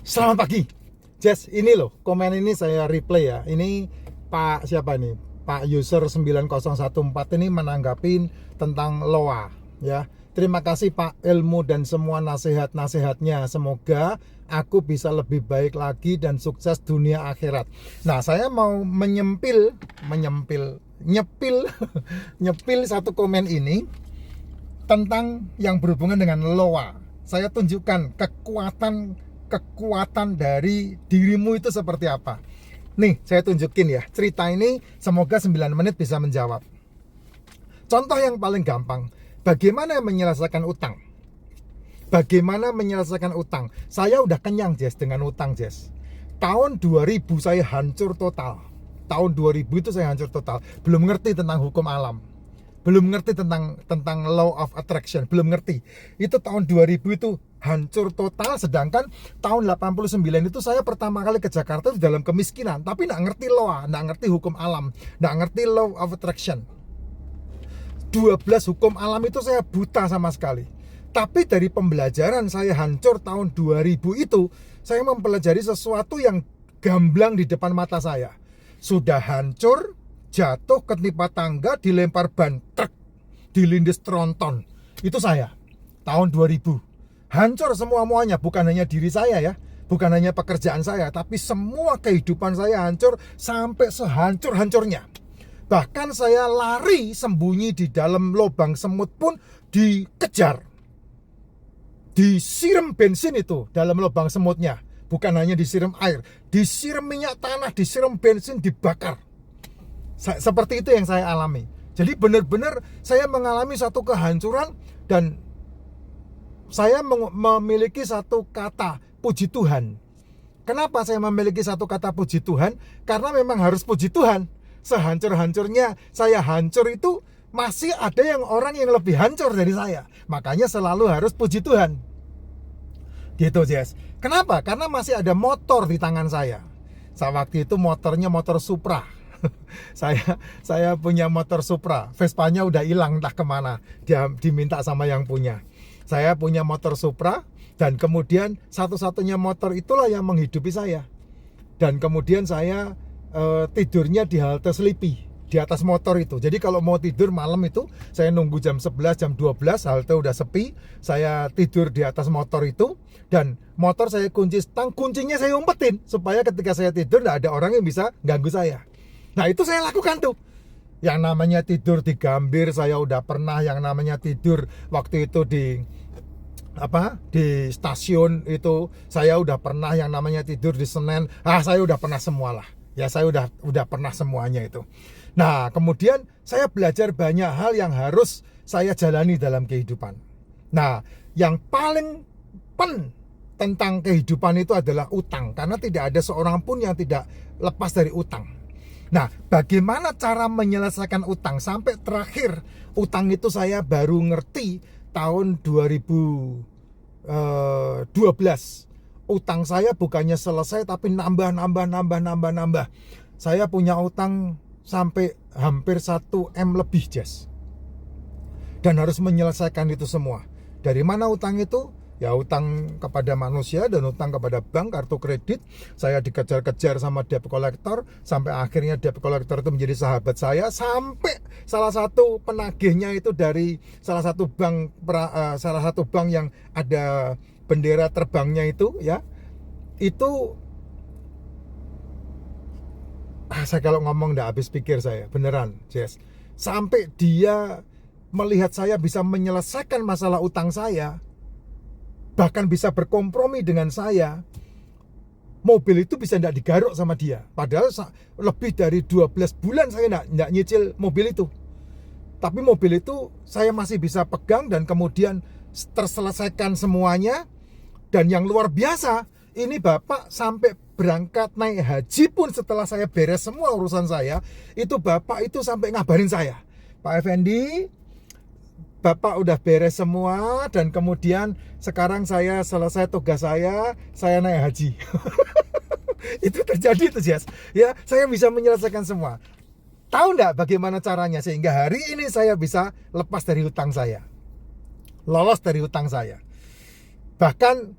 Selamat pagi, Jess. Ini loh, komen ini saya replay ya. Ini Pak siapa nih? Pak user 9014 ini menanggapin tentang LOA ya. Terima kasih Pak ilmu dan semua nasihat-nasihatnya. Semoga aku bisa lebih baik lagi dan sukses dunia akhirat. Nah, saya mau nyepil nyepil satu komen ini tentang yang berhubungan dengan LOA. Saya tunjukkan kekuatan dari dirimu itu seperti apa. Nih, saya tunjukin ya. Cerita ini semoga 9 menit bisa menjawab. Contoh yang paling gampang, bagaimana menyelesaikan utang? Bagaimana menyelesaikan utang? Saya udah kenyang, Jess, dengan utang, Jess. Tahun 2000 saya hancur total. Tahun 2000 itu saya hancur total. Belum ngerti tentang hukum alam. Belum ngerti tentang law of attraction, belum ngerti. Itu tahun 2000 itu hancur total, sedangkan tahun 89 itu saya pertama kali ke Jakarta itu dalam kemiskinan, tapi nggak ngerti law, nggak ngerti hukum alam, nggak ngerti law of attraction. 12 hukum alam itu saya buta sama sekali. Tapi dari pembelajaran saya hancur tahun 2000 itu, saya mempelajari sesuatu yang gamblang di depan mata saya. Sudah hancur, jatuh ketimpa tangga, dilempar ban truk, dilindas tronton. Itu saya tahun 2000. Hancur semua-muanya, bukan hanya diri saya ya, bukan hanya pekerjaan saya, tapi semua kehidupan saya hancur sampai sehancur-hancurnya. Bahkan saya lari sembunyi di dalam lubang semut pun dikejar. Disiram bensin itu dalam lubang semutnya, bukan hanya disiram air, disiram minyak tanah, disiram bensin, dibakar. Seperti itu yang saya alami. Jadi benar-benar saya mengalami satu kehancuran dan saya memiliki satu kata puji Tuhan. Kenapa saya memiliki satu kata puji Tuhan? Karena memang harus puji Tuhan. Sehancur-hancurnya saya hancur itu masih ada orang yang lebih hancur dari saya. Makanya selalu harus puji Tuhan. Gitu, Jess. Kenapa? Karena masih ada motor di tangan saya. Waktu itu motornya motor Supra. Saya punya motor Supra, Vespanya udah hilang entah kemana, dia diminta sama yang punya. Saya punya motor Supra dan kemudian satu-satunya motor itulah yang menghidupi saya. Dan kemudian saya tidurnya di halte Sleepy di atas motor itu. Jadi kalau mau tidur malam itu saya nunggu jam 11, jam 12 halte udah sepi, saya tidur di atas motor itu dan motor saya kunci stang, kuncinya saya umpetin supaya ketika saya tidur nggak ada orang yang bisa ganggu saya. Nah itu saya lakukan tuh. Yang namanya tidur di Gambir saya udah pernah, yang namanya tidur waktu itu di stasiun itu saya udah pernah, yang namanya tidur di Senen, saya udah pernah semua lah. Ya saya udah pernah semuanya itu. Nah kemudian saya belajar banyak hal yang harus saya jalani dalam kehidupan. Nah yang paling tentang kehidupan itu adalah utang, karena tidak ada seorang pun yang tidak lepas dari utang. Nah, bagaimana cara menyelesaikan utang? Sampai terakhir, utang itu saya baru ngerti tahun 2012. Utang saya bukannya selesai, tapi nambah. Saya punya utang sampai hampir 1 M lebih, Jess. Dan harus menyelesaikan itu semua. Dari mana utang itu? Ya utang kepada manusia dan utang kepada bank, kartu kredit. Saya dikejar-kejar sama debt collector sampai akhirnya debt collector itu menjadi sahabat saya, sampai salah satu penagihnya itu dari salah satu bank yang ada bendera terbangnya itu ya. Itu saya kalau ngomong nggak habis pikir saya, beneran, Jess. Sampai dia melihat saya bisa menyelesaikan masalah utang saya, bahkan bisa berkompromi dengan saya, mobil itu bisa tidak digaruk sama dia. Padahal lebih dari 12 bulan saya tidak nyicil mobil itu. Tapi mobil itu saya masih bisa pegang dan kemudian terselesaikan semuanya. Dan yang luar biasa, ini Bapak sampai berangkat naik haji pun setelah saya beres semua urusan saya, itu Bapak itu sampai ngabarin saya, Pak Effendi, Bapak udah beres semua dan kemudian sekarang saya selesai tugas saya naik haji. Itu terjadi tuh, Jess. Ya, saya bisa menyelesaikan semua. Tahu nggak bagaimana caranya sehingga hari ini saya bisa lepas dari hutang saya, lolos dari hutang saya. Bahkan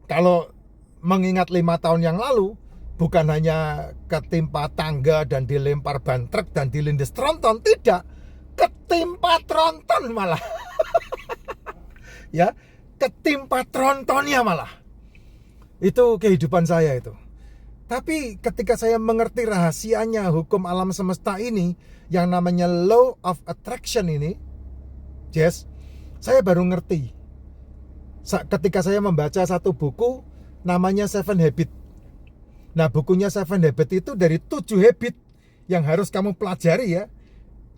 kalau mengingat 5 tahun yang lalu, bukan hanya ketimpa tangga dan dilempar ban truk dan dilindes tronton, tidak, ketimpa tronton malah. Ya, ketimpa trontonnya malah. Itu kehidupan saya itu. Tapi ketika saya mengerti rahasianya hukum alam semesta ini, yang namanya law of attraction ini, Jess, saya baru ngerti. Ketika saya membaca satu buku namanya Seven Habits. Nah, bukunya Seven Habits itu dari 7 habit yang harus kamu pelajari ya.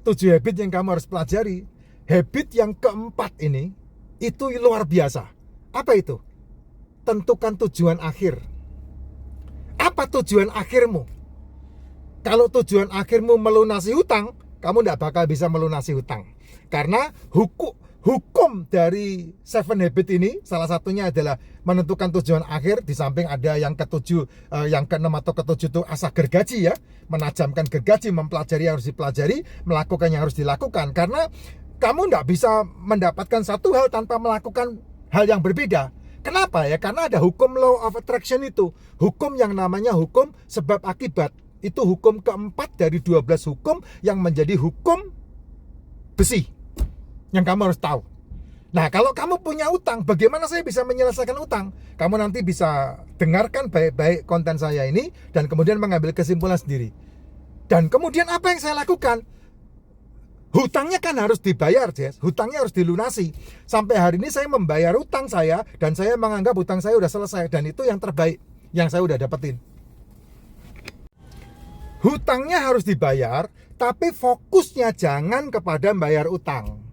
7 habit yang kamu harus pelajari. Habit yang keempat ini itu luar biasa. Apa itu? Tentukan tujuan akhir. Apa tujuan akhirmu? Kalau tujuan akhirmu melunasi hutang, kamu tidak bakal bisa melunasi hutang. Karena hukum dari Seven Habits ini salah satunya adalah menentukan tujuan akhir. Di samping ada yang ketujuh, yang keenam atau ketujuh itu asah gergaji ya, menajamkan gergaji, mempelajari yang harus dipelajari, melakukan yang harus dilakukan. Karena kamu tidak bisa mendapatkan satu hal tanpa melakukan hal yang berbeda. Kenapa ya? Karena ada hukum law of attraction itu, hukum yang namanya hukum sebab akibat. Itu hukum keempat dari 12 hukum yang menjadi hukum besi yang kamu harus tahu. Nah, kalau kamu punya utang, bagaimana saya bisa menyelesaikan utang? Kamu nanti bisa dengarkan baik-baik konten saya ini dan kemudian mengambil kesimpulan sendiri. Dan kemudian apa yang saya lakukan? Hutangnya kan harus dibayar, Jess. Hutangnya harus dilunasi. Sampai hari ini saya membayar hutang saya dan saya menganggap hutang saya udah selesai, dan itu yang terbaik yang saya udah dapetin. Hutangnya harus dibayar, tapi fokusnya jangan kepada bayar utang.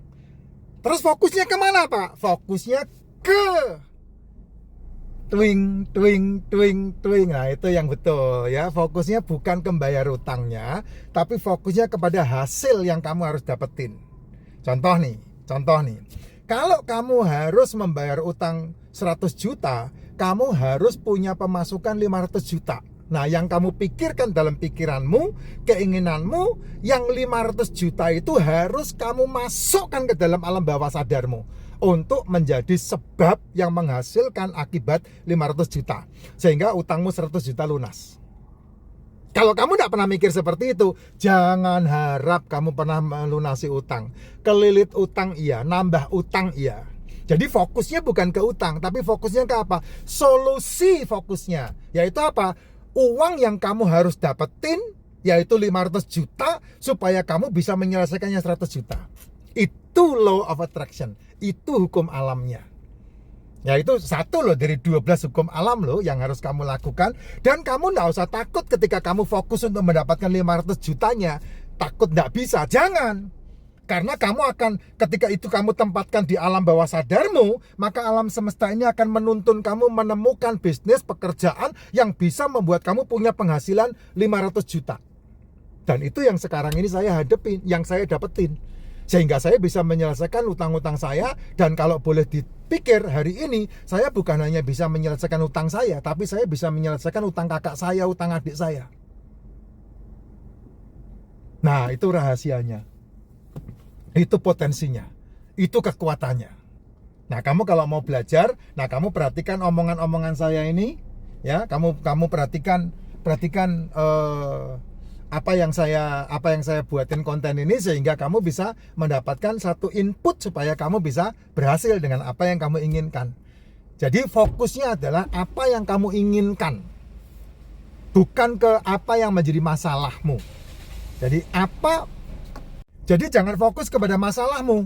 Terus fokusnya kemana, Pak? Fokusnya ke twing. Nah, itu yang betul ya. Fokusnya bukan ke bayar utangnya, tapi fokusnya kepada hasil yang kamu harus dapetin. Contoh nih. Kalau kamu harus membayar utang 100 juta, kamu harus punya pemasukan 500 juta. Nah, yang kamu pikirkan dalam pikiranmu, keinginanmu, yang 500 juta itu harus kamu masukkan ke dalam alam bawah sadarmu untuk menjadi sebab yang menghasilkan akibat 500 juta. Sehingga utangmu 100 juta lunas. Kalau kamu tidak pernah mikir seperti itu, jangan harap kamu pernah melunasi utang. Kelilit utang iya, nambah utang iya. Jadi fokusnya bukan ke utang, tapi fokusnya ke apa? Solusi fokusnya. Yaitu apa? Uang yang kamu harus dapetin, yaitu 500 juta, supaya kamu bisa menyelesaikannya 100 juta. Itu law of attraction. Itu hukum alamnya. Ya, itu satu loh dari 12 hukum alam loh yang harus kamu lakukan. Dan kamu gak usah takut ketika kamu fokus untuk mendapatkan 500 jutanya. Takut gak bisa, jangan. Karena kamu akan, ketika itu kamu tempatkan di alam bawah sadarmu, maka alam semesta ini akan menuntun kamu menemukan bisnis, pekerjaan yang bisa membuat kamu punya penghasilan 500 juta. Dan itu yang sekarang ini saya hadepin, yang saya dapetin. Sehingga saya bisa menyelesaikan utang-utang saya. Dan kalau boleh dipikir hari ini, saya bukan hanya bisa menyelesaikan utang saya, tapi saya bisa menyelesaikan utang kakak saya, utang adik saya. Nah, itu rahasianya. Itu potensinya, itu kekuatannya. Nah, kamu kalau mau belajar, nah kamu perhatikan omongan-omongan saya ini, ya, kamu perhatikan apa yang saya buatin konten ini, sehingga kamu bisa mendapatkan satu input supaya kamu bisa berhasil dengan apa yang kamu inginkan. Jadi fokusnya adalah apa yang kamu inginkan, bukan ke apa yang menjadi masalahmu. Jadi jangan fokus kepada masalahmu.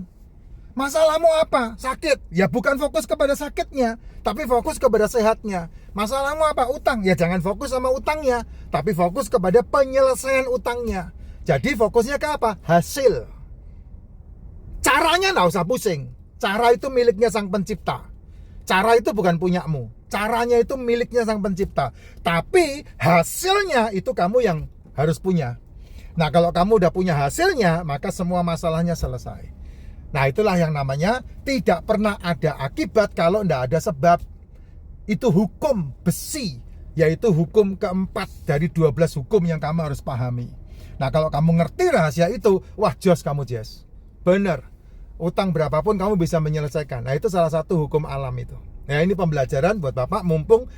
Masalahmu apa? Sakit. Ya bukan fokus kepada sakitnya, tapi fokus kepada sehatnya. Masalahmu apa? Utang. Ya jangan fokus sama utangnya, tapi fokus kepada penyelesaian utangnya. Jadi fokusnya ke apa? Hasil. Caranya nggak usah pusing. Cara itu miliknya Sang Pencipta. Cara itu bukan punyamu. Caranya itu miliknya Sang Pencipta. Tapi hasilnya itu kamu yang harus punya. Nah, kalau kamu udah punya hasilnya, maka semua masalahnya selesai. Nah, itulah yang namanya tidak pernah ada akibat kalau tidak ada sebab. Itu hukum besi, yaitu hukum keempat dari 12 hukum yang kamu harus pahami. Nah, kalau kamu ngerti rahasia itu, wah jos kamu, Jess. Bener, utang berapapun kamu bisa menyelesaikan. Nah, itu salah satu hukum alam itu. Nah, ini pembelajaran buat Bapak, mumpung